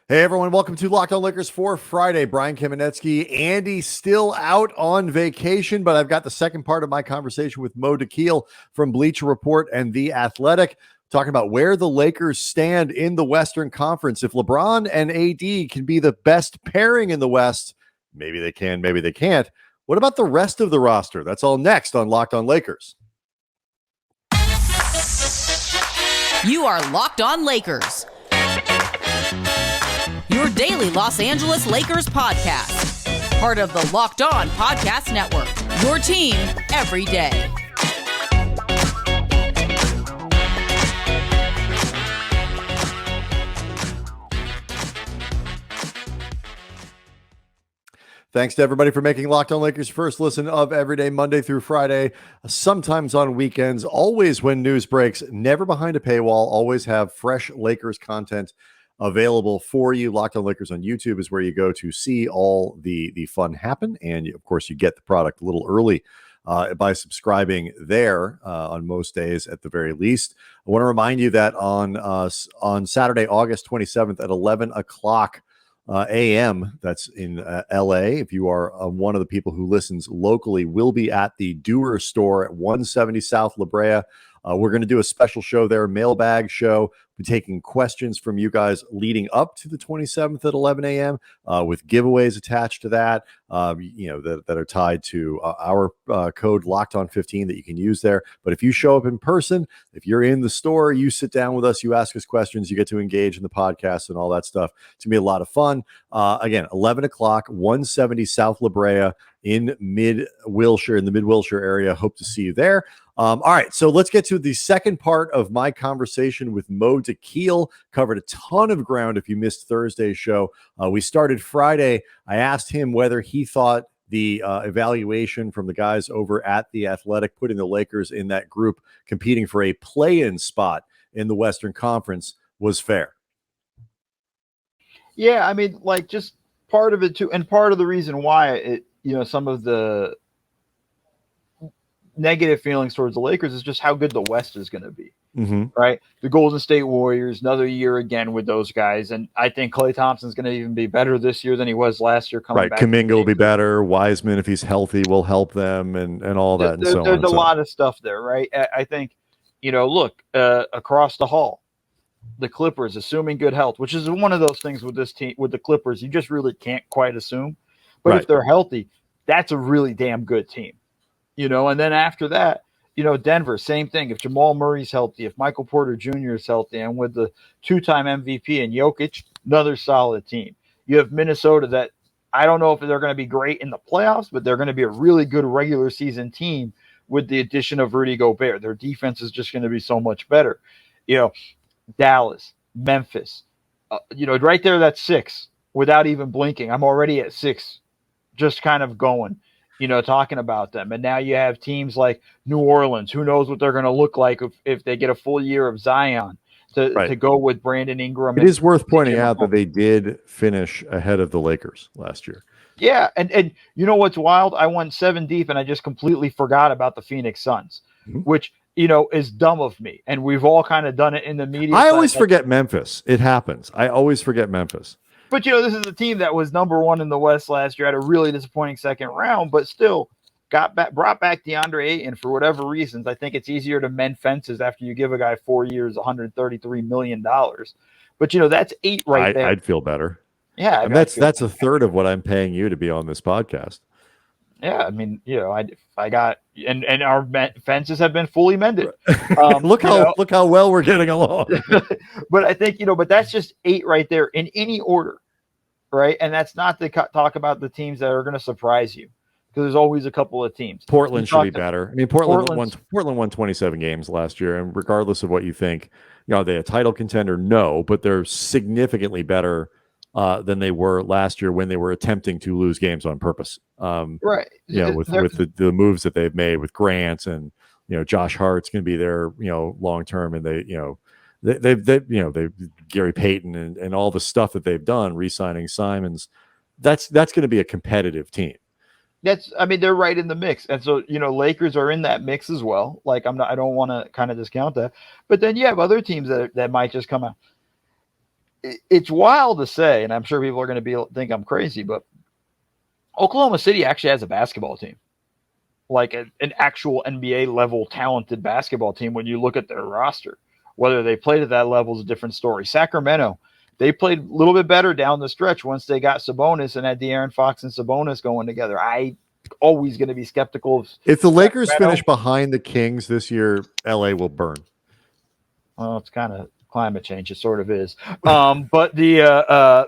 Hey everyone, welcome to Locked On Lakers for Friday. Brian Kamenetsky, Andy still out on vacation, but I've got the second part of my conversation with Mo Dakhil from Bleacher Report and The Athletic, talking about where the Lakers stand in the Western Conference. If LeBron and AD can be the best pairing in the West, maybe they can, maybe they can't. What about the rest of the roster? That's all next on Locked On Lakers. You are Locked On Lakers, your daily Los Angeles Lakers podcast. Part of the Locked On Podcast Network, your team every day. Thanks to everybody for making Locked On Lakers first listen of every day, Monday through Friday, sometimes on weekends, always when news breaks, never behind a paywall, always have fresh Lakers content available for you. Locked On Lakers on YouTube is where you go to see all the fun happen. And of course, you get the product a little early by subscribing there on most days at the very least. I want to remind you that on Saturday, August 27th at 11 o'clock a.m., that's in LA. If you are one of the people who listens locally, we'll be at the Doer store at 170 South La Brea. We're going to do a special show there, mailbag show. We're taking questions from you guys leading up to the 27th at 11 a.m. With giveaways attached to that, that are tied to our code LOCKEDON15 that you can use there. But if you show up in person, if you're in the store, you sit down with us, you ask us questions, you get to engage in the podcast and all that stuff. It's going to be a lot of fun. Again, 11 o'clock, 170 South La Brea in Mid-Wilshire, in the Mid-Wilshire area. Hope to see you there. All right, so let's get to the second part of my conversation with Mo Dakhil. Covered a ton of ground if you missed Thursday's show. We started Friday. I asked him whether he thought the evaluation from the guys over at The Athletic, putting the Lakers in that group competing for a play-in spot in the Western Conference, was fair. Yeah, I mean, like, just part of it too, and part of the reason why some of the negative feelings towards the Lakers is just how good the West is going to be, right? The Golden State Warriors, another year again with those guys, and I think Klay Thompson's going to even be better this year than he was last year. Coming back, Kuminga will be better. Wiseman, if he's healthy, will help them, and all that. And so there's a lot of stuff there, right? I think, look across the hall, the Clippers, assuming good health, which is one of those things with this team, with the Clippers, you just really can't quite assume. But if they're healthy, that's a really damn good team. And then after that, Denver, same thing. If Jamal Murray's healthy, if Michael Porter Jr. is healthy, and with the two-time MVP and Jokic, another solid team. You have Minnesota that I don't know if they're going to be great in the playoffs, but they're going to be a really good regular season team with the addition of Rudy Gobert. Their defense is just going to be so much better. Dallas, Memphis, right there, that's 6 without even blinking. I'm already at 6, just kind of going. Talking about them. And now you have teams like New Orleans. Who knows what they're going to look like if they get a full year of Zion to go with Brandon Ingram. It is worth pointing out that they did finish ahead of the Lakers last year. Yeah, and you know what's wild? I went 7 deep, and I just completely forgot about the Phoenix Suns, which, is dumb of me. And we've all kind of done it in the media. I always forget Memphis. It happens. I always forget Memphis. But, this is a team that was number 1 in the West last year, had a really disappointing second round, but still brought back DeAndre Ayton for whatever reasons. I think it's easier to mend fences after you give a guy 4 years, $133 million. But, that's 8 there. I'd feel better. Yeah. And that's a third of what I'm paying you to be on this podcast. Yeah, I mean, I got and our fences have been fully mended. Look how well we're getting along. But I think but that's just 8 right there in any order, right? And that's not to talk about the teams that are going to surprise you, because there's always a couple of teams. Portland should be better. I mean, Portland won 27 games last year, and regardless of what you think, are they a title contender? No, but they're significantly better than they were last year when they were attempting to lose games on purpose. Right. With the moves that they've made with Grant and Josh Hart's going to be there long term, and they Gary Payton and all the stuff that they've done, re-signing Simons. That's going to be a competitive team. They're right in the mix. And so, Lakers are in that mix as well. Like I don't want to kind of discount that, but then you have other teams that might just come out. it's wild to say, and I'm sure people are going to think I'm crazy, but Oklahoma City actually has a basketball team, like an actual NBA level talented basketball team. When you look at their roster, whether they played at that level is a different story. Sacramento, they played a little bit better down the stretch once they got Sabonis and had De'Aaron Fox and Sabonis going together. I always going to be skeptical of if the Lakers finish behind the Kings this year, LA will burn. Well, it's kind of climate change. It sort of is. But the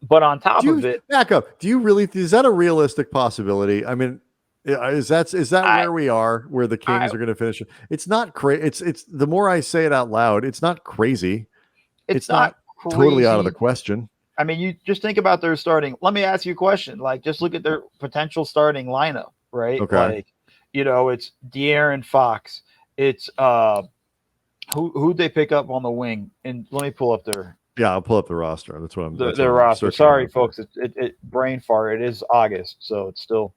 but on top of it, back up. Do you really? Is that a realistic possibility? I mean, is that where we are? Where the Kings are going to finish? It's not crazy. It's the more I say it out loud, it's not crazy. It's not crazy. Totally out of the question. I mean, you just think about their starting. Let me ask you a question. Like, just look at their potential starting lineup, right? Okay. Like, it's De'Aaron Fox. It's who'd they pick up on the wing? And let me pull up their. Yeah, I'll pull up the roster. That's what I'm. Their roster. Sorry, folks. It brain fart. It is August, so it's still.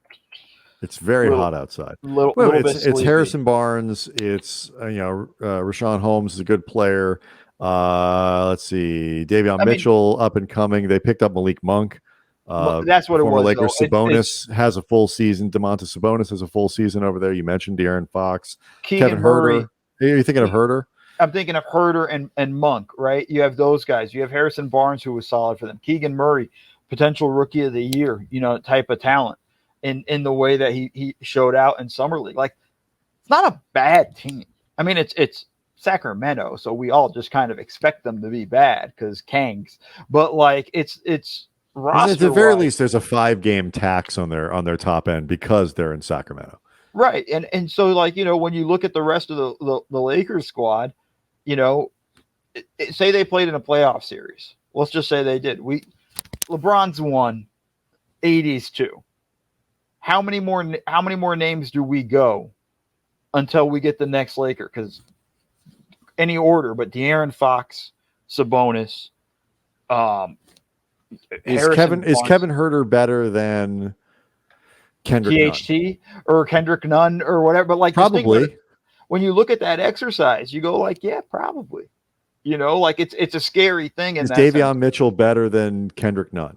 It's very hot outside. It's Harrison Barnes. It's Rashawn Holmes is a good player. Let's see, Davion Mitchell up and coming. They picked up Malik Monk. That's what it was. Lakers Sabonis has a full season. Domantas Sabonis has a full season over there. You mentioned De'Aaron Fox, Kevin Huerter. Are you thinking of Huerter? I'm thinking of Huerter and Monk, right? You have those guys. You have Harrison Barnes, who was solid for them. Keegan Murray, potential rookie of the year, type of talent in the way that he showed out in Summer League. Like, it's not a bad team. I mean, it's Sacramento, so we all just kind of expect them to be bad because Kangs. But like, it's roster. At the very least, there's a 5-game tax on their top end because they're in Sacramento. Right. And so, like, when you look at the rest of the Lakers squad, say they played in a playoff series. Let's just say they did. LeBron's won, 80's 2. How many more names do we go until we get the next Laker? Because any order, but De'Aaron Fox, Sabonis, is Kevin Huerter better than Kendrick THT Nunn? Or Kendrick Nunn or whatever? But like, probably when you look at that exercise, you go like, yeah, probably. Like it's a scary thing. Is Davion Mitchell better than Kendrick Nunn?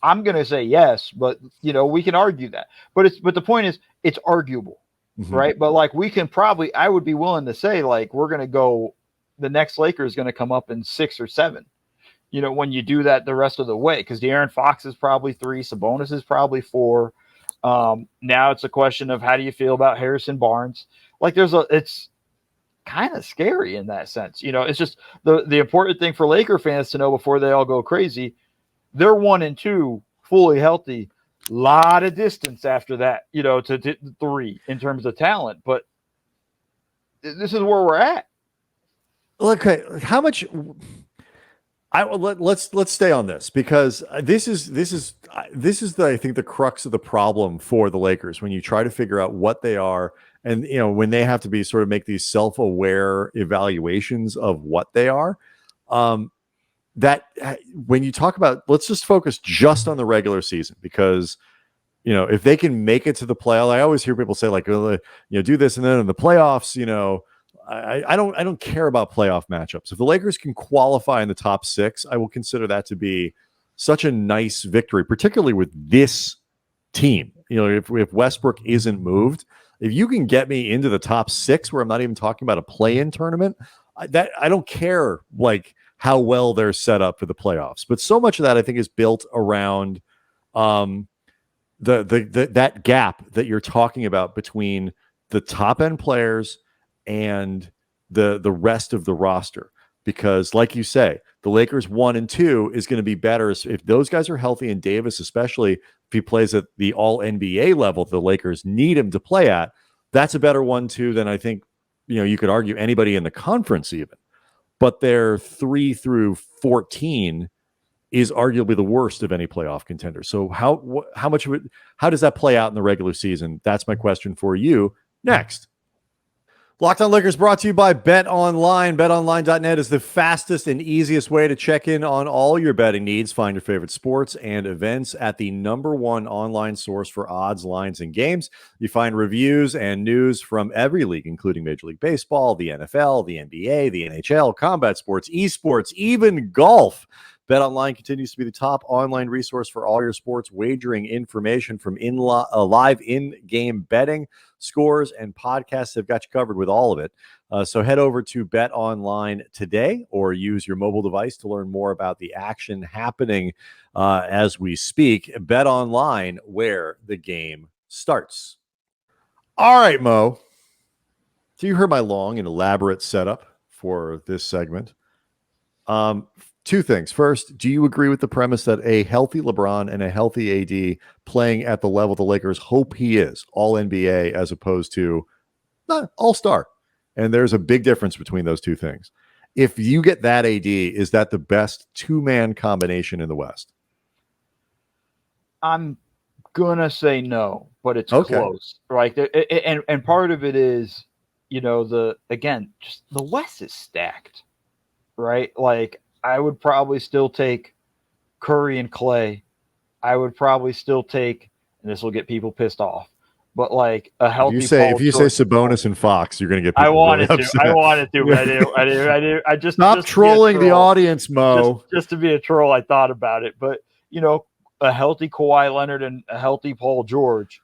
I'm gonna say yes, but we can argue that. But the point is, it's arguable. Mm-hmm. Right. But like, I would be willing to say, like, we're going to go, the next Laker is going to come up in 6 or 7, when you do that the rest of the way, because De'Aaron Fox is probably 3, Sabonis is probably 4. Now it's a question of how do you feel about Harrison Barnes? Like, it's kind of scary in that sense. It's just the important thing for Laker fans to know before they all go crazy. They're 1 and 2 fully healthy. Lot of distance after that, to 3 in terms of talent, but this is where we're at. Okay, how much? Let's stay on this because this is I think the crux of the problem for the Lakers when you try to figure out what they are, and when they have to be sort of make these self-aware evaluations of what they are. That when you talk about, let's just focus just on the regular season, because if they can make it to the playoff, I always hear people say like, do this, and then in the playoffs, I don't care about playoff matchups. If the Lakers can qualify in the top 6, I will consider that to be such a nice victory, particularly with this team. If Westbrook isn't moved, if you can get me into the top 6, where I'm not even talking about a play-in tournament, I don't care like how well they're set up for the playoffs. But so much of that, I think, is built around that gap that you're talking about between the top end players and the rest of the roster. Because like you say, the Lakers 1 and 2 is going to be better if those guys are healthy, and Davis, especially if he plays at the all NBA level the Lakers need him to play at, that's a better 1-2 than I think, you could argue anybody in the conference even. But their 3 through 14 is arguably the worst of any playoff contender. So how much of it? How does that play out in the regular season? That's my question for you. Next, Locked On Lakers brought to you by Bet Online. BetOnline.net is the fastest and easiest way to check in on all your betting needs. Find your favorite sports and events at the #1 online source for odds, lines, and games. You find reviews and news from every league, including Major League Baseball, the NFL, the NBA, the NHL, combat sports, esports, even golf. BetOnline continues to be the top online resource for all your sports wagering information, from live in-game betting, scores, and podcasts have got you covered with all of it. So head over to BetOnline today or use your mobile device to learn more about the action happening as we speak. BetOnline, where the game starts. All right, Mo. So you heard my long and elaborate setup for this segment. Two things. First, do you agree with the premise that a healthy LeBron and a healthy AD playing at the level the Lakers hope he is, all NBA, as opposed to all-star? And there's a big difference between those two things. If you get that AD, is that the best two-man combination in the West? I'm gonna say no, but it's close. Like, and part of it is, just the West is stacked, right? Like, I would probably still take Curry and Clay. I would probably still take, and this will get people pissed off, but like a healthy. If you say Sabonis and Fox, you're going to get people really upset. I wanted to, but I do. I just stop trolling the audience, Mo. Just to be a troll, I thought about it, but a healthy Kawhi Leonard and a healthy Paul George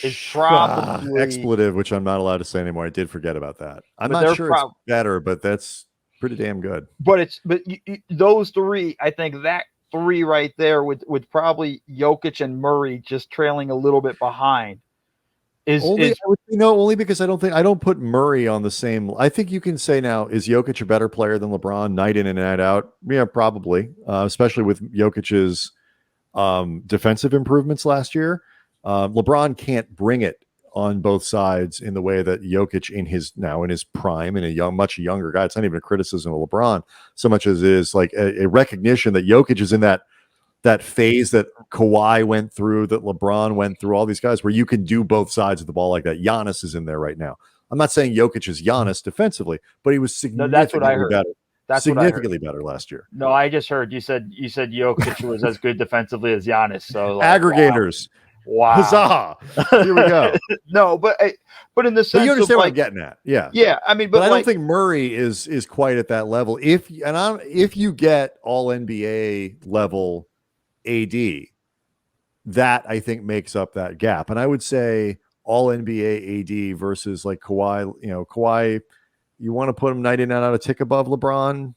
is probably expletive, which I'm not allowed to say anymore. I did forget about that. I'm not sure it's better, but that's pretty damn good. But those three, I think that three right there with probably Jokic and Murray just trailing a little bit behind only because I don't put Murray on the same. I think you can say now, is Jokic a better player than LeBron night in and night out? Yeah, probably, especially with Jokic's defensive improvements last year. LeBron can't bring it on both sides in the way that Jokic in his prime, and much younger guy. It's not even a criticism of LeBron so much as it is like a recognition that Jokic is in that phase that Kawhi went through, that LeBron went through, all these guys where you can do both sides of the ball like that. Giannis is in there right now. I'm not saying Jokic is Giannis defensively, but he was significantly better. Significantly better last year. No, I just heard you said Jokic was as good defensively as Giannis. So aggregators. Wow. Huzzah. Here we go. No, but in the sense, you understand what I'm getting at. Yeah. Yeah. I mean, but I don't think Murray is quite at that level. If you get all NBA level AD, that I think makes up that gap. And I would say all NBA AD versus like Kawhi, Kawhi, you want to put him 99 out a tick above LeBron?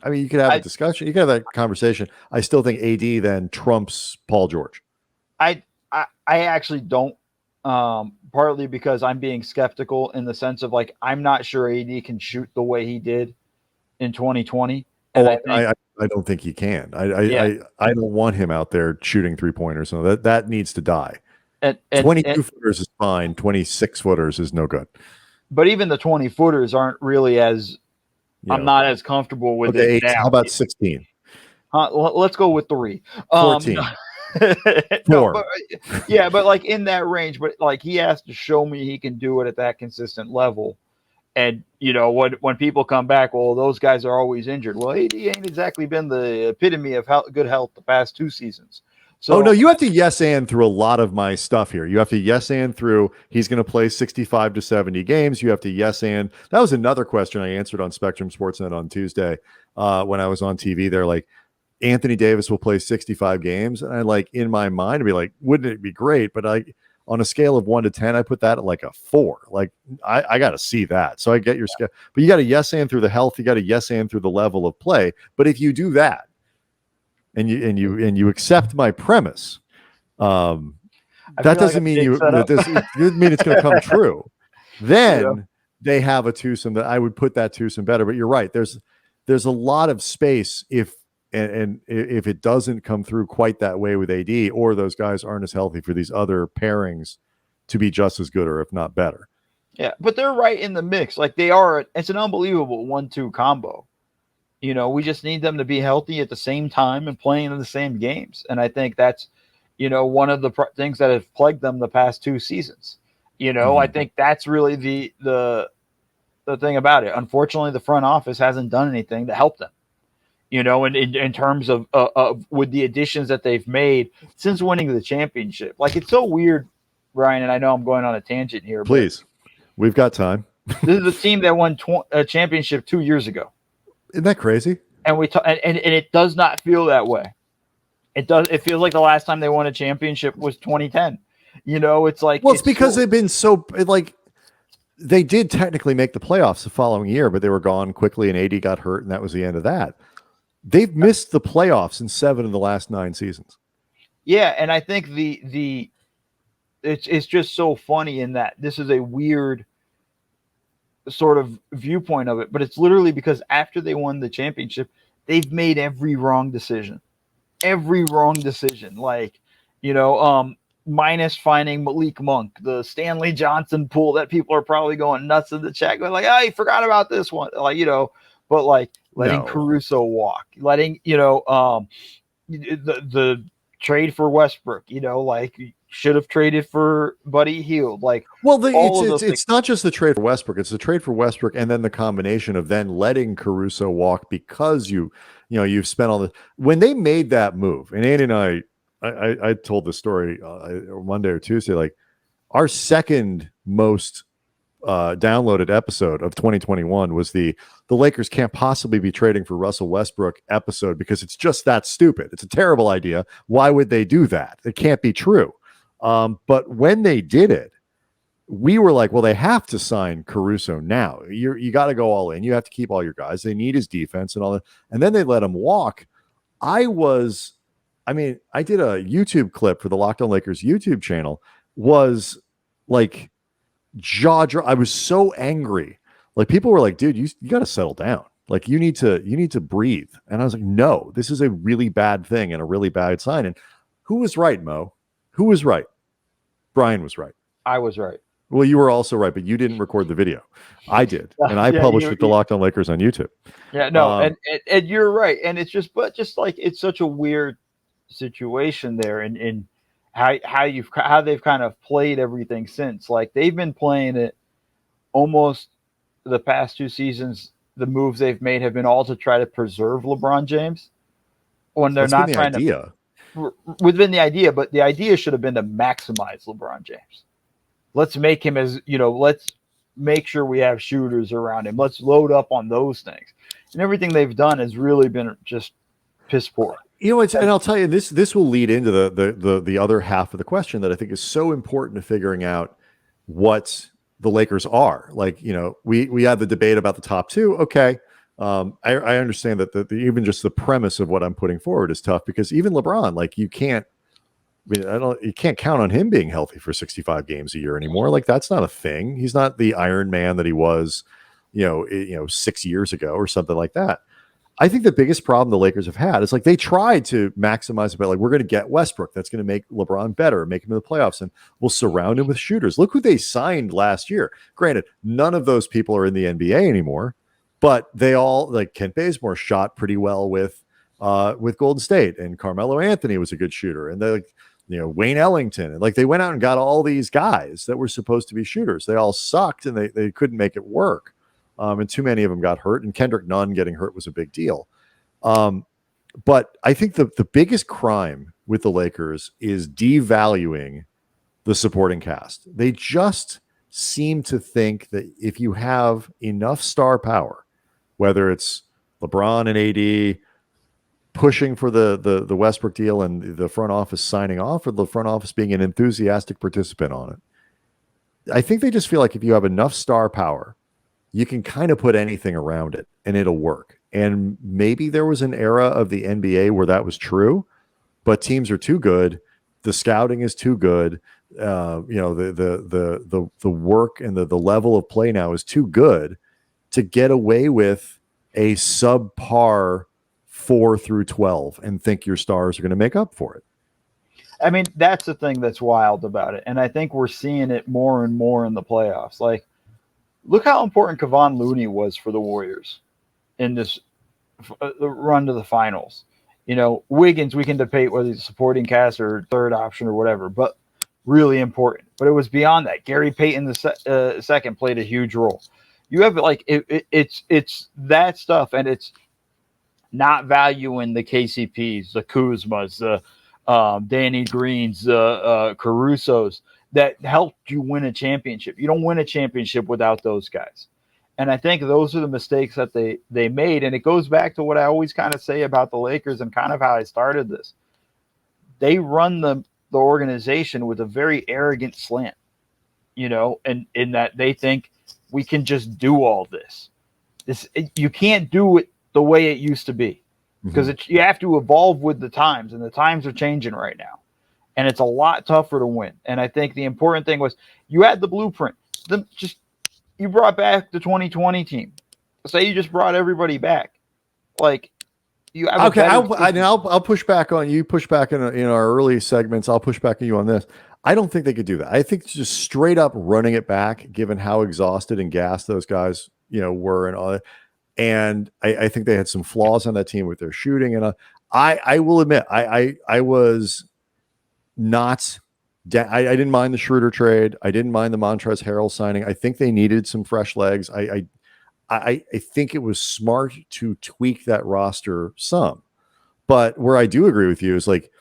I mean, you could have a discussion. You could have that conversation. I still think AD then trumps Paul George. I actually don't, partly because I'm being skeptical in the sense of like, I'm not sure AD can shoot the way he did in 2020. And I don't think he can. I don't want him out there shooting 3-pointers. So that needs to die. And 22 footers is fine. 26 footers is no good. But even the 20 footers aren't really as, I'm not as comfortable with it now. How about 16? Let's go with 3. 14. No, but like in that range, but like he has to show me he can do it at that consistent level. And when people come back, well, those guys are always injured. Well, AD ain't exactly been the epitome of good health the past 2 seasons. So no, you have to yes and through a lot of my stuff here. You have to yes and through he's going to play 65 to 70 games. You have to yes and that was another question I answered on Spectrum Sportsnet on Tuesday when I was on TV. They're like, Anthony Davis will play 65 games. And I like in my mind, I'd be like, wouldn't it be great? But on a scale of 1 to 10, I put that at like a 4. Like I got to see that. So I get your scale, but you got to yes and through the health. You got to yes and through the level of play. But if you do that and you accept my premise, that doesn't mean it doesn't mean it's going to come true. Then they have a twosome that I would put that twosome better. But you're right. There's a lot of space if it doesn't come through quite that way with AD, or those guys aren't as healthy for these other pairings to be just as good or if not better. Yeah, but they're right in the mix. Like they are. It's an unbelievable 1-2 combo. We just need them to be healthy at the same time and playing in the same games. And I think that's, one of the things that have plagued them the past 2 seasons. I think that's really the thing about it. Unfortunately, the front office hasn't done anything to help them. In terms of with the additions that they've made since winning the championship. Like, it's so weird, Brian, and I know I'm going on a tangent here. Please, we've got time. This is a team that won a championship 2 years ago. Isn't that crazy? And and it does not feel that way. It feels like the last time they won a championship was 2010. It's like, well, it's because they've been so like, they did technically make the playoffs the following year, but they were gone quickly, and AD got hurt, and that was the end of that. They've missed the playoffs in 7 of the last 9 seasons. Yeah, and I think it's just so funny in that this is a weird sort of viewpoint of it, but it's literally because after they won the championship, they've made every wrong decision. Like, minus finding Malik Monk, the Stanley Johnson pool that people are probably going nuts in the chat, going like, "I forgot about this one," like, but like letting Caruso walk, letting the trade for Westbrook, like should have traded for Buddy Hield. Like, well, it's not just the trade for Westbrook; it's the trade for Westbrook, and then the combination of then letting Caruso walk because you've spent all the when they made that move. And Andy and I told the story Monday or Tuesday. Like, our second most downloaded episode of 2021 was the Lakers can't possibly be trading for Russell Westbrook episode because it's just that stupid. It's a terrible idea. Why would they do that? It can't be true. But when they did it, we were like, well, they have to sign Caruso now. You got to go all in. You have to keep all your guys. They need his defense and all that. And then they let him walk. I did a YouTube clip for the Locked On Lakers YouTube channel. Was like I was so angry. Like, people were like, dude, you got to settle down. Like, you need to breathe. And I was like, no, this is a really bad thing and a really bad sign. And who was right, Mo? Who was right? Brian was right. I was right. Well, you were also right, but you didn't record the video. I did. And I published with the Locked On Lakers on YouTube. Yeah, no, and you're right. And it's just like, it's such a weird situation there. And how they've kind of played everything since. Like, they've been playing it almost the past 2 seasons. The moves they've made have been all to try to preserve LeBron James when they're not trying to within the idea, but the idea should have been to maximize LeBron James. Let's make him let's make sure we have shooters around him. Let's load up on those things. And everything they've done has really been just piss poor. And I'll tell you, this will lead into the other half of the question that I think is so important to figuring out what the Lakers are. Like, we had the debate about the top 2. Okay. I understand that even just the premise of what I'm putting forward is tough, because even LeBron, like, you can't count on him being healthy for 65 games a year anymore. Like, that's not a thing. He's not the Iron Man that he was, 6 years ago or something like that. I think the biggest problem the Lakers have had is, like, they tried to maximize it by, like, we're going to get Westbrook. That's going to make LeBron better, make him in the playoffs, and we'll surround him with shooters. Look who they signed last year. Granted, none of those people are in the NBA anymore, but they all, like, Kent Bazemore shot pretty well with Golden State, and Carmelo Anthony was a good shooter, and they, Wayne Ellington, and, like, they went out and got all these guys that were supposed to be shooters. They all sucked, and they couldn't make it work. And too many of them got hurt, and Kendrick Nunn getting hurt was a big deal. But I think the biggest crime with the Lakers is devaluing the supporting cast. They just seem to think that if you have enough star power, whether it's LeBron and AD pushing for the Westbrook deal and the front office signing off, or the front office being an enthusiastic participant on it, I think they just feel like if you have enough star power, you can kind of put anything around it and it'll work. And maybe there was an era of the NBA where that was true, but teams are too good. The scouting is too good. The work and the level of play now is too good to get away with a subpar 4 through 12 and think your stars are going to make up for it. I mean, that's the thing that's wild about it. And I think we're seeing it more and more in the playoffs. Like, look how important Kevon Looney was for the Warriors in this run to the finals. Wiggins, we can debate whether he's a supporting cast or third option or whatever, but really important. But it was beyond that. Gary Payton the second played a huge role. You have like it's that stuff, and it's not valuing the KCPs, the Kuzmas, the Danny Greens, the Carusos that helped you win a championship. You don't win a championship without those guys. And I think those are the mistakes that they made. And it goes back to what I always kind of say about the Lakers and kind of how I started this. They run the organization with a very arrogant slant, and in that they think we can just do all this. You can't do it the way it used to be, because you have to evolve with the times, and the times are changing right now. And it's a lot tougher to win. And I think the important thing was you had the blueprint. You brought back the 2020 team. Say you just brought everybody back. Like, you have okay. I'll push back on you. Push back in our early segments. I'll push back on you on this. I don't think they could do that. I think just straight up running it back, given how exhausted and gassed those guys, were and all that. And I think they had some flaws on that team with their shooting. And I will admit, I was not. I didn't mind the Schroeder trade. I didn't mind the Montrezl Harrell signing. I think they needed some fresh legs. I think it was smart to tweak that roster some. But where I do agree with you is like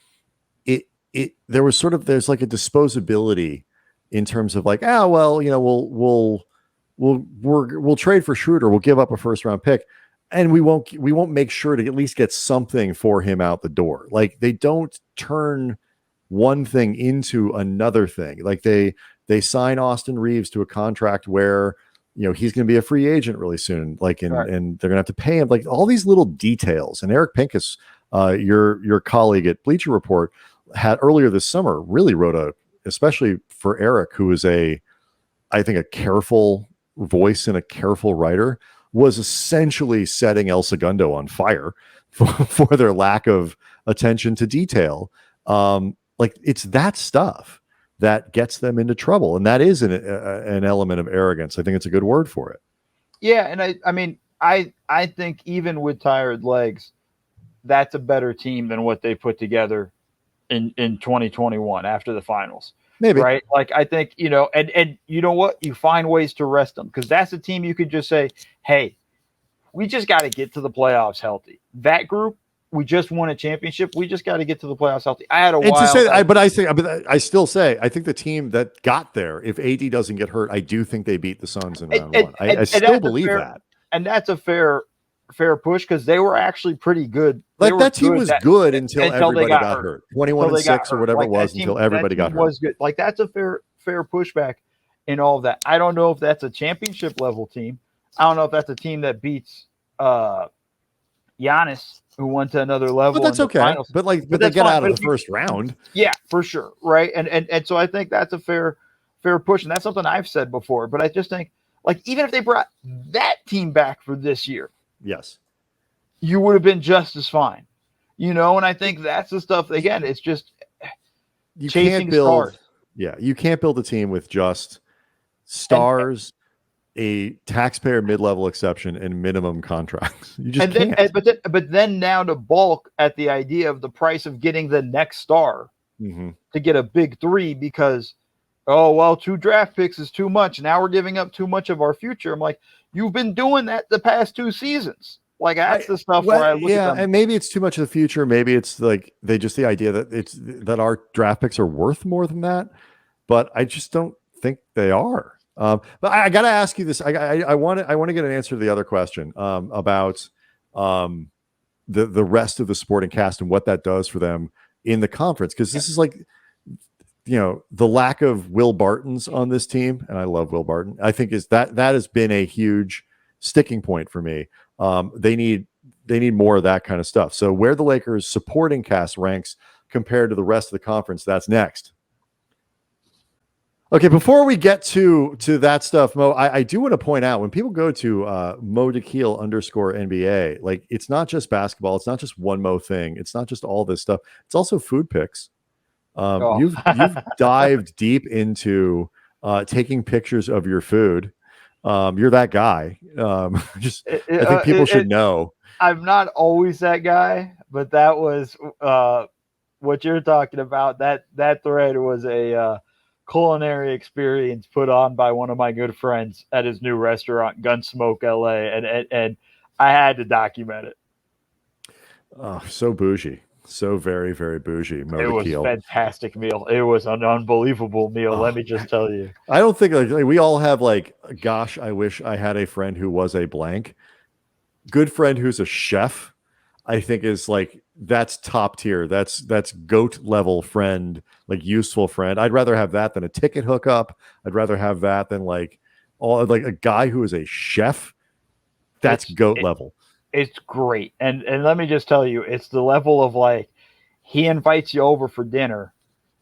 there's like a disposability in terms of like, we'll trade for Schroeder. We'll give up a first round pick, and we won't make sure to at least get something for him out the door. Like, they don't turn one thing into another thing. Like they sign Austin Reeves to a contract where, he's going to be a free agent really soon. Like, and they're going to have to pay him, like all these little details. And Eric Pincus, your colleague at Bleacher Report, had earlier this summer really wrote especially for Eric, who is I think a careful voice and a careful writer, was essentially setting El Segundo on fire for their lack of attention to detail. Like, it's that stuff that gets them into trouble. And that is an element of arrogance. I think it's a good word for it. Yeah. And I mean, I think even with tired legs, that's a better team than what they put together in 2021 after the finals. Maybe. Right. Like, I think, and you know what? You find ways to rest them, because that's a team you could just say, hey, we just got to get to the playoffs healthy. That group, we just won a championship. We just got to get to the playoffs healthy. I had a while. I still say, I think the team that got there, if AD doesn't get hurt, I do think they beat the Suns in round one. I still believe that. And that's a fair push, because they were actually pretty good. Like, that team was good until everybody got hurt. 21-6 or whatever it was, until everybody got hurt. Was good. Like, that's a fair pushback in all of that. I don't know if that's a championship level team. I don't know if that's a team that beats Giannis, who went to another level. But that's okay. Finals. But they get out of the first round. Yeah, for sure. Right. And so I think that's a fair push. And that's something I've said before. But I just think, like, even if they brought that team back for this year, yes, you would have been just as fine. And I think that's the stuff, again, it's just chasing stars. Yeah, you can't build a team with just stars, a taxpayer mid-level exception, and minimum contracts. You just can't. But then now to balk at the idea of the price of getting the next star to get a big three, because, 2 draft picks is too much. Now we're giving up too much of our future. I'm like, you've been doing that the past 2 seasons. Like, that's the stuff where I look at them. And maybe it's too much of the future. Maybe it's like the idea that our draft picks are worth more than that. But I just don't think they are. But I got to ask you this. I want to get an answer to the other question about the rest of the supporting cast and what that does for them in the conference. Because this is like, the lack of Will Bartons on this team, and I love Will Barton, I think that has been a huge sticking point for me. They need more of that kind of stuff. So where the Lakers supporting cast ranks compared to the rest of the conference, that's next. Okay, before we get to that stuff, Mo, I do want to point out, when people go to Mo Dakhil _NBA, like, it's not just basketball, it's not just one Mo thing, it's not just all this stuff, it's also food picks. You've dived deep into taking pictures of your food. You're that guy. I think people should know. I'm not always that guy, but that was what you're talking about. That thread was culinary experience put on by one of my good friends at his new restaurant, Gunsmoke LA, and I had to document it. Oh, so bougie. So very, very bougie. It was a Dakhil. fantastic meal. It was an unbelievable meal. Let me just tell you. I don't think like we all have like, gosh, I wish I had a friend who was a blank. Good friend who's a chef, I think is like, that's top tier. That's GOAT level friend, like useful friend. I'd rather have that than a ticket hookup. I'd rather have that than like a guy who is a chef. That's GOAT level. It's great. And let me just tell you, it's the level of like, he invites you over for dinner,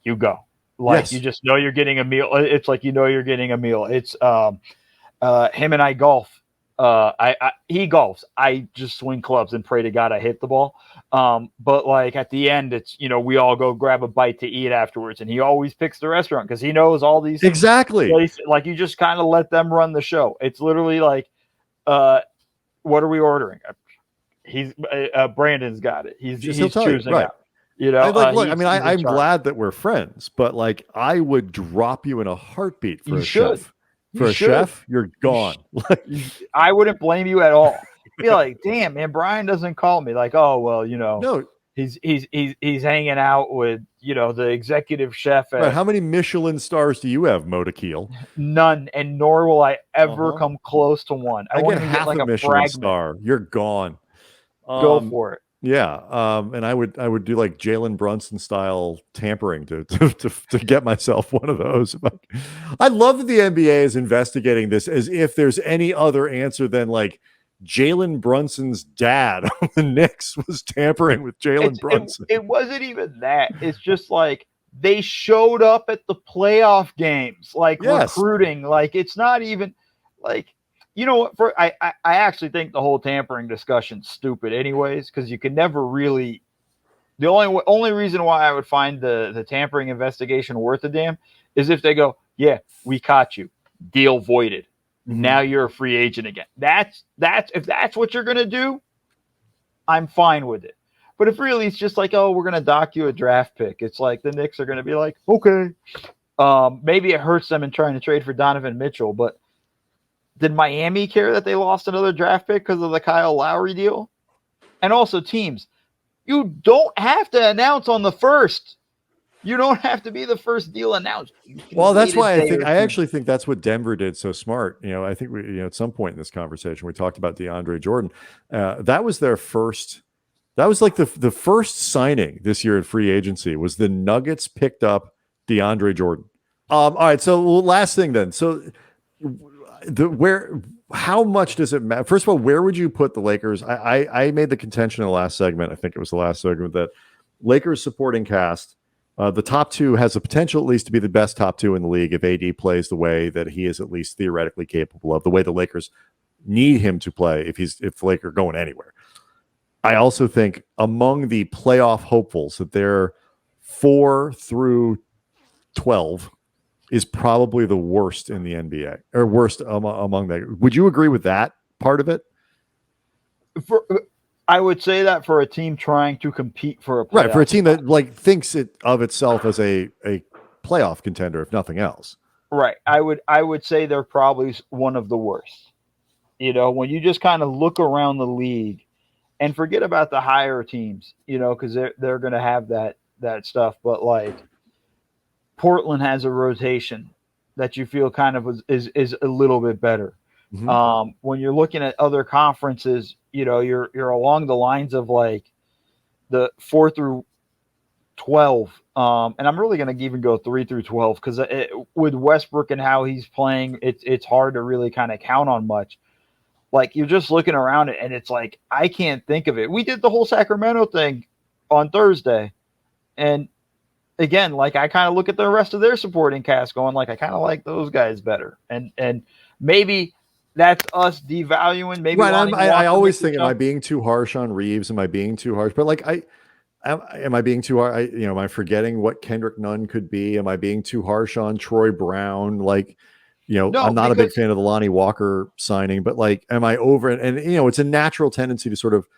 you go. Like, yes. You just know you're getting a meal. It's like, you're getting a meal. It's him and I golf. He golfs. I just swing clubs and pray to God I hit the ball. But like at the end, it's, we all go grab a bite to eat afterwards. And he always picks the restaurant because he knows all these exactly places. Like, you just kind of let them run the show. It's literally like, what are we ordering? He's Brandon's got it. He's choosing right. out. Look, I mean, I'm glad that we're friends, but like, I would drop you in a heartbeat for chef. For a chef, you're gone. I wouldn't blame you at all. Be like, damn, man, Brian doesn't call me. Like, oh well, no, he's hanging out with the executive chef. Right. How many Michelin stars do you have, Dakhil? None, and nor will I ever come close to one. I get half a Michelin star. You're gone. Go for it. Yeah, and I would do like Jalen Brunson style tampering to get myself one of those. I love that the NBA is investigating this as if there's any other answer than like Jalen Brunson's dad on the Knicks was tampering with Jalen Brunson. It wasn't even that. It's just like they showed up at the playoff games, like recruiting. Like, it's not even like. You know what? I actually think the whole tampering discussion's stupid, anyways, because you can never really. The only reason why I would find the tampering investigation worth a damn is if they go, yeah, we caught you, deal voided. Mm-hmm. Now you're a free agent again. That's if that's what you're gonna do, I'm fine with it. But if really it's just like, oh, we're gonna dock you a draft pick, it's like the Knicks are gonna be like, okay, maybe it hurts them in trying to trade for Donovan Mitchell, but. Did Miami care that they lost another draft pick because of the Kyle Lowry deal? And also, teams, you don't have to announce on the first. You don't have to be the first deal announced. Well, that's why I actually think that's what Denver did so smart. I think we, at some point in this conversation, we talked about DeAndre Jordan. That was their first. That was like the first signing this year in free agency was the Nuggets picked up DeAndre Jordan. All right. So last thing then. So. How much does it matter? First of all, where would you put the Lakers? I made the contention in the last segment. I think it was the last segment that Lakers supporting cast, the top two has the potential at least to be the best top two in the league if AD plays the way that he is at least theoretically capable of, the way the Lakers need him to play if the Lakers are going anywhere. I also think among the playoff hopefuls that they're 4 through 12 is probably the worst in the NBA or worst among them. Would you agree with that part of it? I would say that for a team trying to compete for a playoff right, for a team that like thinks of itself as a playoff contender, if nothing else. Right. I would say they're probably one of the worst. When you just kind of look around the league and forget about the higher teams, because they're going to have that stuff. But like, Portland has a rotation that you feel kind of is a little bit better. Mm-hmm. When you're looking at other conferences, you're along the lines of like the 4 through 12. And I'm really going to even go 3 through 12 because with Westbrook and how he's playing, it's hard to really kind of count on much. Like, you're just looking around it and it's like, I can't think of it. We did the whole Sacramento thing on Thursday. And again, like, I kind of look at the rest of their supporting cast going like, I kind of like those guys better. And maybe that's us devaluing. Maybe right. I always think, am I being too harsh on Reeves? Am I being too harsh? But like, am I being too harsh? Am I forgetting what Kendrick Nunn could be? Am I being too harsh on Troy Brown? Like, no, I'm not a big fan of the Lonnie Walker signing, but like, am I over it? And it's a natural tendency to sort of,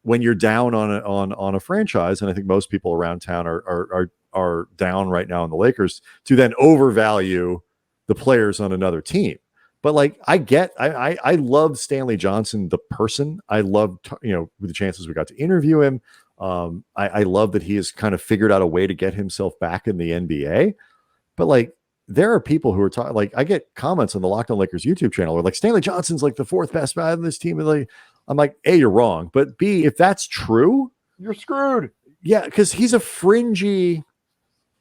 when you're down on a franchise, and I think most people around town are are down right now in the Lakers to then overvalue the players on another team. But like, I love Stanley Johnson, the person. I love, with the chances we got to interview him. I love that he has kind of figured out a way to get himself back in the NBA. But like, there are people who are talking, like, I get comments on the Locked On Lakers YouTube channel where like Stanley Johnson's like the fourth best guy on this team. And like, I'm like, A, you're wrong. But B, if that's true, you're screwed. Yeah, because he's a fringy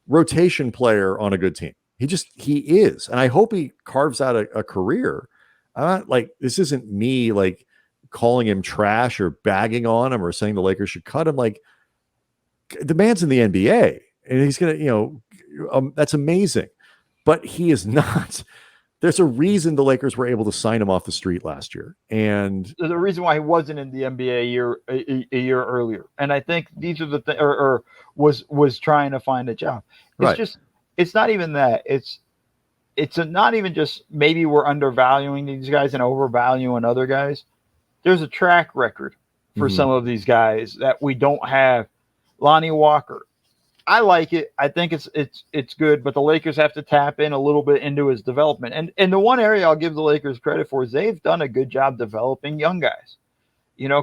rotation player on a good team. He is. And I hope he carves out a career. I'm not like, this isn't me like calling him trash or bagging on him or saying the Lakers should cut him. Like, the man's in the NBA and he's going to, that's amazing. But he is not. There's a reason the Lakers were able to sign him off the street last year. And there's a reason why he wasn't in the NBA a year earlier. And I think these are the things, or was trying to find a job. It's not even that. It's not even just maybe we're undervaluing these guys and overvaluing other guys. There's a track record for some of these guys that we don't have. Lonnie Walker, I like it. I think it's good, but the Lakers have to tap in a little bit into his development. And the one area I'll give the Lakers credit for is they've done a good job developing young guys.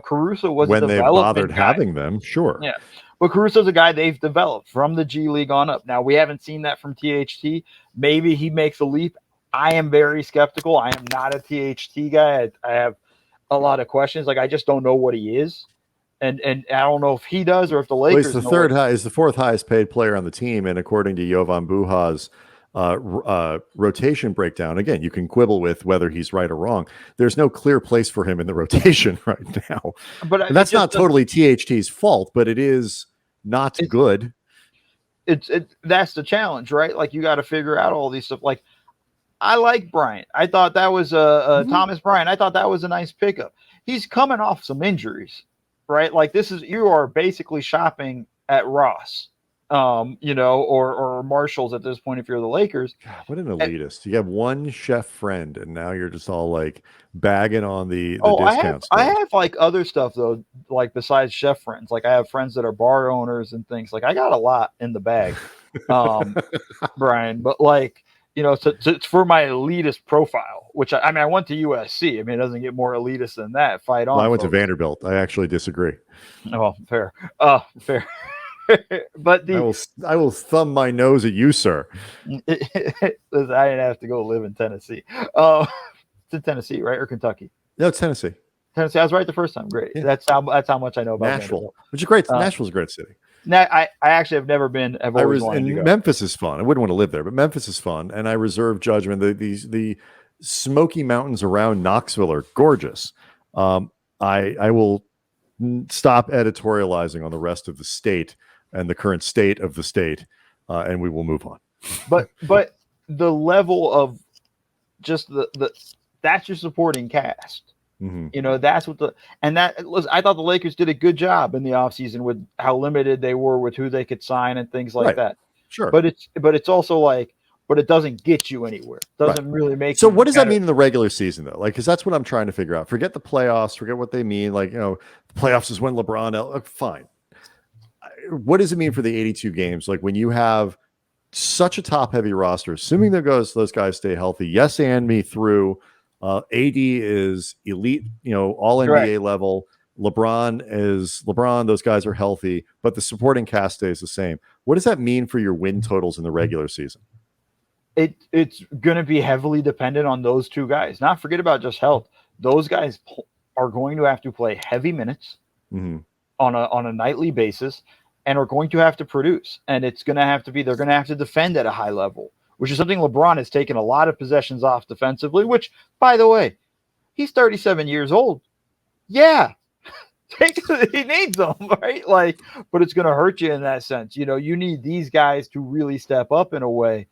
Caruso was when a they bothered guy. Having them, sure. Yeah. But Caruso's a guy they've developed from the G League on up. Now, we haven't seen that from THT. Maybe he makes a leap. I am very skeptical. I am not a THT guy. I have a lot of questions. Like, I just don't know what he is. And I don't know if he does or if the Lakers. Well, he's the fourth highest paid player on the team. And according to Jovan Buha's rotation breakdown, again, you can quibble with whether he's right or wrong. There's no clear place for him in the rotation right now. And that's not totally THT's fault, but it is not good. That's the challenge, right? Like, you got to figure out all these stuff. Like, I like Bryant. I thought that was Thomas Bryant. I thought that was a nice pickup. He's coming off some injuries, right? Like, you are basically shopping at Ross, or Marshall's at this point if you're the Lakers. God, what an elitist. You have one chef friend, and now you're just all like bagging on the discounts. I have like other stuff though, like besides chef friends. Like, I have friends that are bar owners and things. Like, I got a lot in the bag, Brian. But like, it's for my elitist profile, which I went to USC. I mean, it doesn't get more elitist than that. Fight on. Well, I went to Vanderbilt. I actually disagree. Oh, fair. Fair. But I will thumb my nose at you, sir. I didn't have to go live in Tennessee. It's in Tennessee, right? Or Kentucky? No, it's Tennessee. Tennessee. I was right the first time. Great. Yeah. That's how much I know about Nashville, Vanderbilt. which is great. Nashville's a great city. Now, I actually have never been. Memphis is fun. I wouldn't want to live there, but Memphis is fun, and I reserve judgment. The Smoky Mountains around Knoxville are gorgeous. I will stop editorializing on the rest of the state and the current state of the state, and we will move on. But the level of just that's your supporting cast. Mm-hmm. That's what I thought the Lakers did a good job in the offseason with how limited they were with who they could sign and things like that. Sure. But it's also like, but it doesn't get you anywhere. Doesn't really make. So what does that mean in the regular season though? Like, because that's what I'm trying to figure out. Forget the playoffs. Forget what they mean. Like, the playoffs is when LeBron. Fine. What does it mean for the 82 games? Like, when you have such a top heavy roster, assuming those guys stay healthy. Yes, and me through. AD is elite, all NBA level. LeBron is LeBron. Those guys are healthy, but the supporting cast stays the same. What does that mean for your win totals in the regular season? It's going to be heavily dependent on those two guys. Not forget about just health. Those guys are going to have to play heavy minutes on a nightly basis, and are going to have to produce. And it's going to have to be, they're going to have to defend at a high level, which is something LeBron has taken a lot of possessions off defensively, which, by the way, he's 37 years old. Yeah. He needs them, right? Like, but it's going to hurt you in that sense. You need these guys to really step up in a way.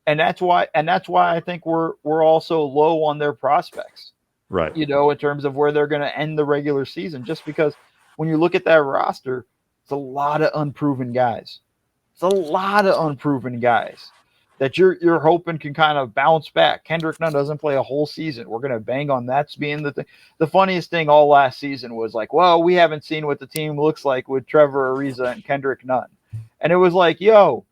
And that's why I think we're also low on their prospects. Right. In terms of where they're going to end the regular season, just because when you look at that roster, it's a lot of unproven guys. That you're hoping can kind of bounce back. Kendrick Nunn doesn't play a whole season. We're going to bang on that's being the thing. The funniest thing all last season was like, well, we haven't seen what the team looks like with Trevor Ariza and Kendrick Nunn. And it was like, yo,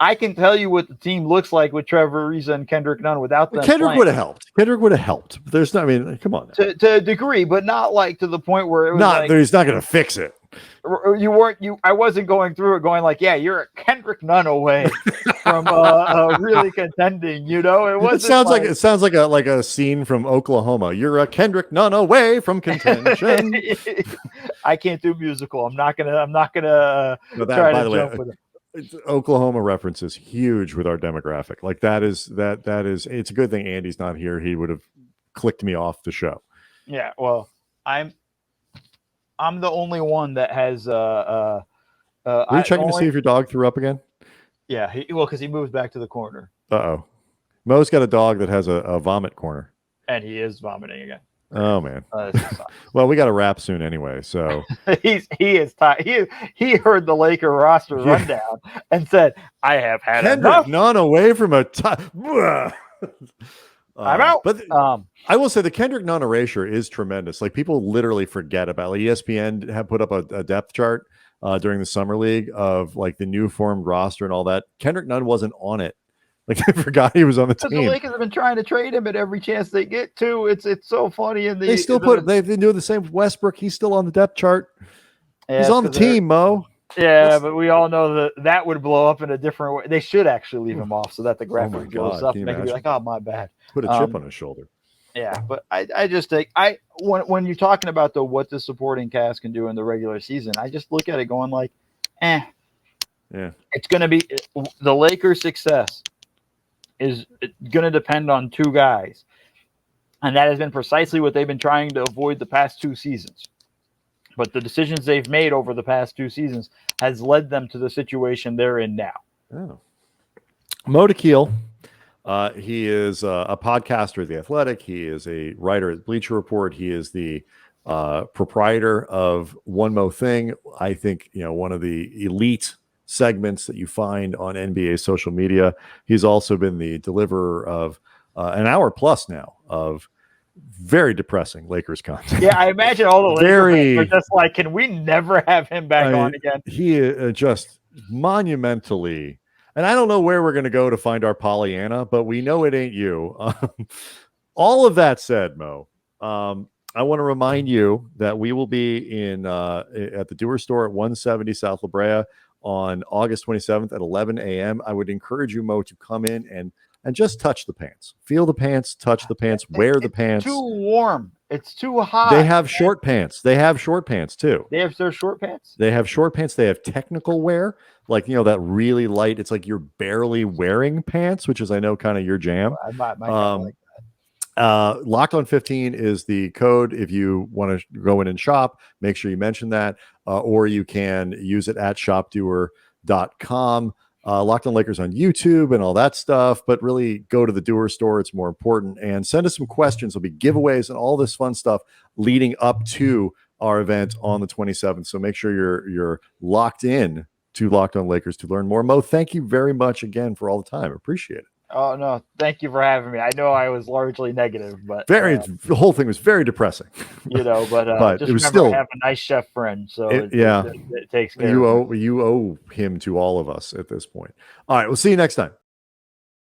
I can tell you what the team looks like with Trevor Ariza and Kendrick Nunn without them. Kendrick would have helped. Kendrick would have helped. But there's not. I mean, come on. Now. To a degree, but not like to the point where it was not. He's not going to fix it. I wasn't going through it going like, yeah, you're a Kendrick Nunn away from really contending. You know, it sounds like a scene from Oklahoma. You're a Kendrick Nunn away from contention. I can't do musical. I'm not gonna try to jump with it. Oklahoma reference is huge with our demographic. Like that is it's a good thing Andy's not here. He would have clicked me off the show. Yeah, well, I'm the only one that has Were you checking to see if your dog threw up again? Yeah, because he moved back to the corner. Uh-oh. Mo's got a dog that has a vomit corner. And he is vomiting again. Oh man. Well, we got to wrap soon anyway. So he is tired. He heard the Laker roster rundown and said, "I have had enough." None away from a I'm out. But I will say the Kendrick Nunn erasure is tremendous. Like people literally forget about. Like ESPN have put up a depth chart during the summer league of like the new formed roster and all that. Kendrick Nunn wasn't on it. Like I forgot he was on the team. The Lakers have been trying to trade him at every chance they get to. It's so funny. And they've been doing the same with Westbrook. He's still on the depth chart. Yeah, he's on the team, Mo. Yeah, but we all know that would blow up in a different way. They should actually leave him off so that the graphic blows up and make it be like, oh, my bad. Put a chip on his shoulder. Yeah, but I just think when you're talking about what the supporting cast can do in the regular season, I just look at it going like, yeah, it's going to be the Lakers' success is going to depend on two guys, and that has been precisely what they've been trying to avoid the past two seasons. But the decisions they've made over the past two seasons has led them to the situation they're in now. Oh. Mo Dakhil. He is a podcaster at The Athletic. He is a writer at Bleacher Report. He is the proprietor of One Mo Thing. I think, one of the elite segments that you find on NBA social media. He's also been the deliverer of an hour plus now of very depressing Lakers content. Yeah, I imagine all the Lakers are just like, can we never have him back on again? He is just monumentally. And I don't know where we're going to go to find our Pollyanna, but we know it ain't you. All of that said, Mo, I want to remind you that we will be at the Doer Store at 170 South La Brea on August 27th at 11 a.m. I would encourage you, Mo, to come in and just touch the pants. Feel the pants, touch the pants, wear the pants. It's too warm. It's too hot. They have short pants. They have short pants, too. They have their short pants? They have short pants. They have technical wear. Like, that really light. It's like you're barely wearing pants, which is, I know, kind of your jam. I might like that. Locked on 15 is the code. If you want to go in and shop, make sure you mention that, or you can use it at shopdoer.com. Locked on Lakers on YouTube and all that stuff, but really go to the Doer Store. It's more important. And send us some questions. There'll be giveaways and all this fun stuff leading up to our event on the 27th. So make sure you're locked in to Locked on Lakers to learn more. Mo, thank you very much again for all the time. Appreciate it. Oh, no. Thank you for having me. I know I was largely negative, but the whole thing was very depressing. But just it was still I have a nice chef friend. So it takes care you owe him to all of us at this point. All right. We'll see you next time.